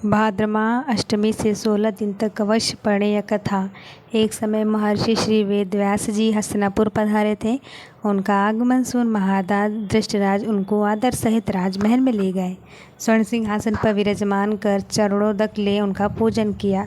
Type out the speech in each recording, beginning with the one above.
भाद्रमा अष्टमी से 16 दिन तक अवश्य पढ़ें यह कथा। एक समय महर्षि श्री वेदव्यास जी हस्तिनापुर पधारे थे। उनका आगमन सुन महादाज दृष्टराज उनको आदर सहित राजमहल में ले गए। स्वर्ण सिंहासन पर विराजमान कर चरणोदक ले उनका पूजन किया।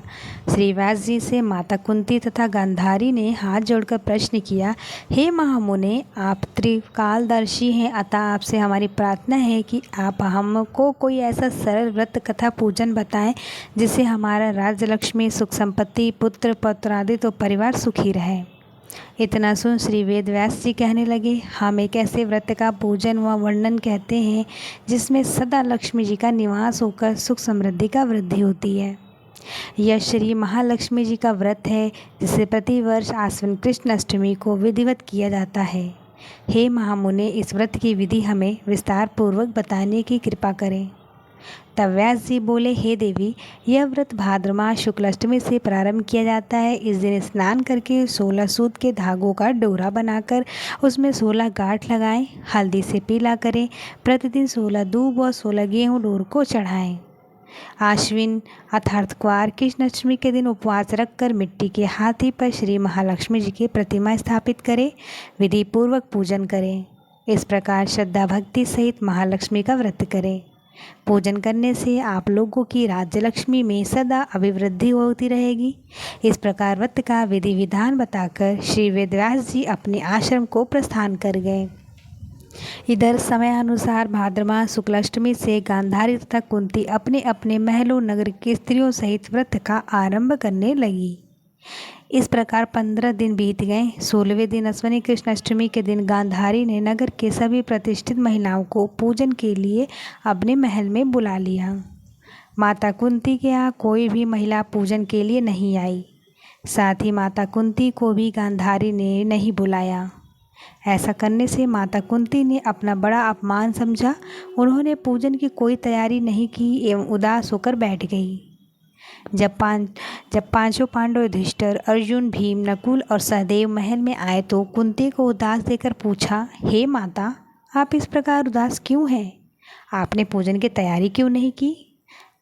श्री व्यास जी से माता कुंती तथा गांधारी ने हाथ जोड़कर प्रश्न किया, हे महामुने, आप त्रिकालदर्शी हैं, अतः आपसे हमारी प्रार्थना है कि आप हमको कोई ऐसा सरल व्रत कथा पूजन बताएं जिससे हमारा राज्य लक्ष्मी, सुख संपत्ति, पुत्र पौत्र आदि तो परिवार सुखी रहे। इतना सुन श्री वेदव्यास जी कहने लगे, हम एक ऐसे व्रत का पूजन व वर्णन कहते हैं जिसमें सदा लक्ष्मी जी का निवास होकर सुख समृद्धि का वृद्धि होती है। यह श्री महालक्ष्मी जी का व्रत है जिसे प्रतिवर्ष आश्विन कृष्ण अष्टमी को विधिवत किया जाता है। हे महामुने, इस व्रत की विधि हमें विस्तार पूर्वक बताने की कृपा करें। तब व्यास जी बोले, हे देवी, यह व्रत भाद्रमा शुक्ल अष्टमी से प्रारंभ किया जाता है। इस दिन स्नान करके 16 सूत के धागों का डोरा बनाकर उसमें 16 गांठ लगाएं, हल्दी से पीला करें। प्रतिदिन 16 दूब और 16 गेहूँ डोर को चढ़ाएं। आश्विन अर्थात क्वार कृष्ण अष्टमी के दिन उपवास रखकर मिट्टी के हाथी पर श्री महालक्ष्मी जी की प्रतिमा स्थापित करें, विधि पूर्वक पूजन करें। इस प्रकार श्रद्धा भक्ति सहित महालक्ष्मी का व्रत करें। पूजन करने से आप लोगों की राज्य लक्ष्मी में सदा अभिवृद्धि होती रहेगी। इस प्रकार व्रत का विधि विधान बताकर श्री वेदव्यास जी अपने आश्रम को प्रस्थान कर गए। इधर समयानुसार भाद्रमा शुक्लाष्टमी से गांधारी तथा कुंती अपने अपने महलों नगर की स्त्रियों सहित व्रत का आरंभ करने लगी। इस प्रकार 15 दिन बीत गए। 16वें दिन अश्विनी कृष्ण अष्टमी के दिन गांधारी ने नगर के सभी प्रतिष्ठित महिलाओं को पूजन के लिए अपने महल में बुला लिया। माता कुंती के यहाँ कोई भी महिला पूजन के लिए नहीं आई। साथ ही माता कुंती को भी गांधारी ने नहीं बुलाया। ऐसा करने से माता कुंती ने अपना बड़ा अपमान समझा। उन्होंने पूजन की कोई तैयारी नहीं की एवं उदास होकर बैठ गई। जब पांचों पांडव युधिष्ठिर, अर्जुन, भीम, नकुल और सहदेव महल में आए तो कुंती को उदास देकर पूछा, हे माता, आप इस प्रकार उदास क्यों हैं? आपने पूजन की तैयारी क्यों नहीं की?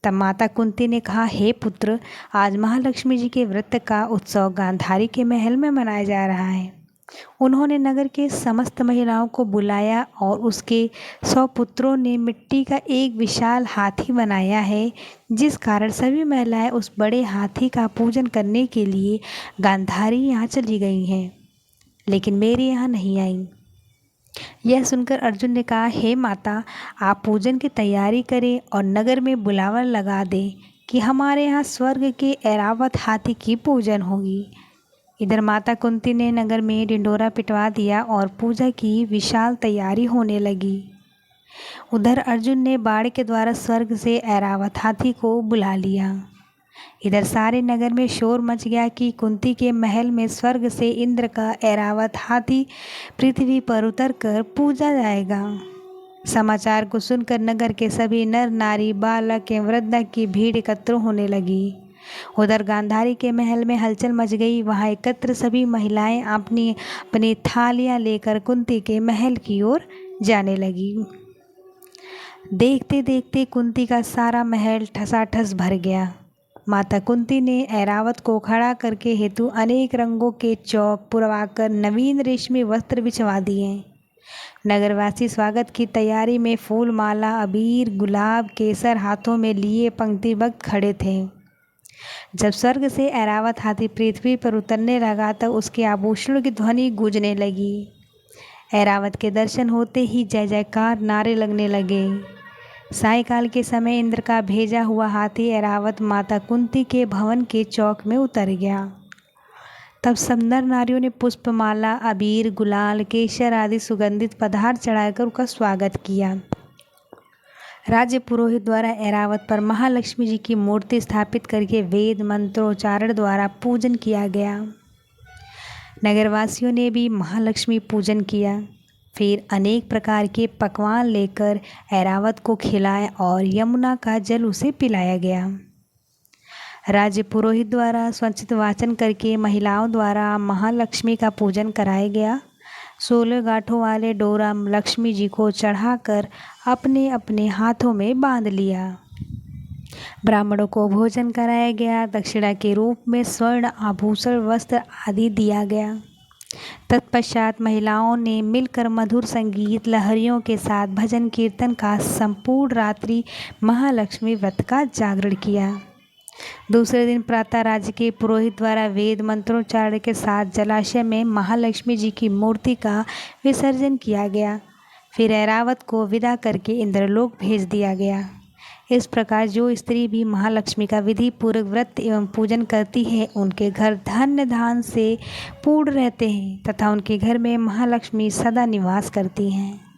तब माता कुंती ने कहा, हे पुत्र, आज महालक्ष्मी जी के व्रत का उत्सव गांधारी के महल में मनाया जा रहा है। उन्होंने नगर के समस्त महिलाओं को बुलाया और उसके 100 पुत्रों ने मिट्टी का एक विशाल हाथी बनाया है, जिस कारण सभी महिलाएं उस बड़े हाथी का पूजन करने के लिए गांधारी यहाँ चली गई हैं, लेकिन मेरे यहाँ नहीं आई। यह सुनकर अर्जुन ने कहा, हे माता, आप पूजन की तैयारी करें और नगर में बुलावा लगा दें कि हमारे यहाँ स्वर्ग के ऐरावत हाथी की पूजन होगी। इधर माता कुंती ने नगर में ढिंढोरा पिटवा दिया और पूजा की विशाल तैयारी होने लगी। उधर अर्जुन ने बाण के द्वारा स्वर्ग से ऐरावत हाथी को बुला लिया। इधर सारे नगर में शोर मच गया कि कुंती के महल में स्वर्ग से इंद्र का ऐरावत हाथी पृथ्वी पर उतरकर पूजा जाएगा। समाचार को सुनकर नगर के सभी नर नारी, बालक एवं वृद्धा की भीड़ एकत्र होने लगी। उधर गांधारी के महल में हलचल मच गई। वहां एकत्र सभी महिलाएं अपनी अपनी थालियां लेकर कुंती के महल की ओर जाने लगी। देखते देखते कुंती का सारा महल ठसाठस भर गया। माता कुंती ने ऐरावत को खड़ा करके हेतु अनेक रंगों के चौक पुरवाकर नवीन रेशमी वस्त्र बिछवा दिए। नगरवासी स्वागत की तैयारी में फूल माला, अबीर, गुलाब, केसर हाथों में लिए पंक्तिबद्ध खड़े थे। जब स्वर्ग से ऐरावत हाथी पृथ्वी पर उतरने लगा तब उसके आभूषणों की ध्वनि गूंजने लगी। ऐरावत के दर्शन होते ही जय जयकार नारे लगने लगे। सायंकाल के समय इंद्र का भेजा हुआ हाथी ऐरावत माता कुंती के भवन के चौक में उतर गया। तब सब नर नारियों ने पुष्पमाला, अबीर, गुलाल, केसर आदि सुगंधित पदार्थ चढ़ाकर उसका स्वागत किया। राज्य पुरोहित द्वारा ऐरावत पर महालक्ष्मी जी की मूर्ति स्थापित करके वेद मंत्रोच्चारण द्वारा पूजन किया गया। नगरवासियों ने भी महालक्ष्मी पूजन किया। फिर अनेक प्रकार के पकवान लेकर ऐरावत को खिलाए और यमुना का जल उसे पिलाया गया। राज्य पुरोहित द्वारा स्वच्छित वाचन करके महिलाओं द्वारा महालक्ष्मी का पूजन कराया गया। 16 गांठों वाले डोरा लक्ष्मी जी को चढ़ाकर अपने अपने हाथों में बांध लिया। ब्राह्मणों को भोजन कराया गया। दक्षिणा के रूप में स्वर्ण आभूषण, वस्त्र आदि दिया गया। तत्पश्चात महिलाओं ने मिलकर मधुर संगीत लहरियों के साथ भजन कीर्तन का संपूर्ण रात्रि महालक्ष्मी व्रत का जागरण किया। दूसरे दिन प्रातः राज्य के पुरोहित द्वारा वेद मंत्रोच्चारण के साथ जलाशय में महालक्ष्मी जी की मूर्ति का विसर्जन किया गया। फिर ऐरावत को विदा करके इंद्रलोक भेज दिया गया। इस प्रकार जो स्त्री भी महालक्ष्मी का विधि पूर्वक व्रत एवं पूजन करती है, उनके घर धन्य धान से पूर्ण रहते हैं तथा उनके घर में महालक्ष्मी सदा निवास करती हैं।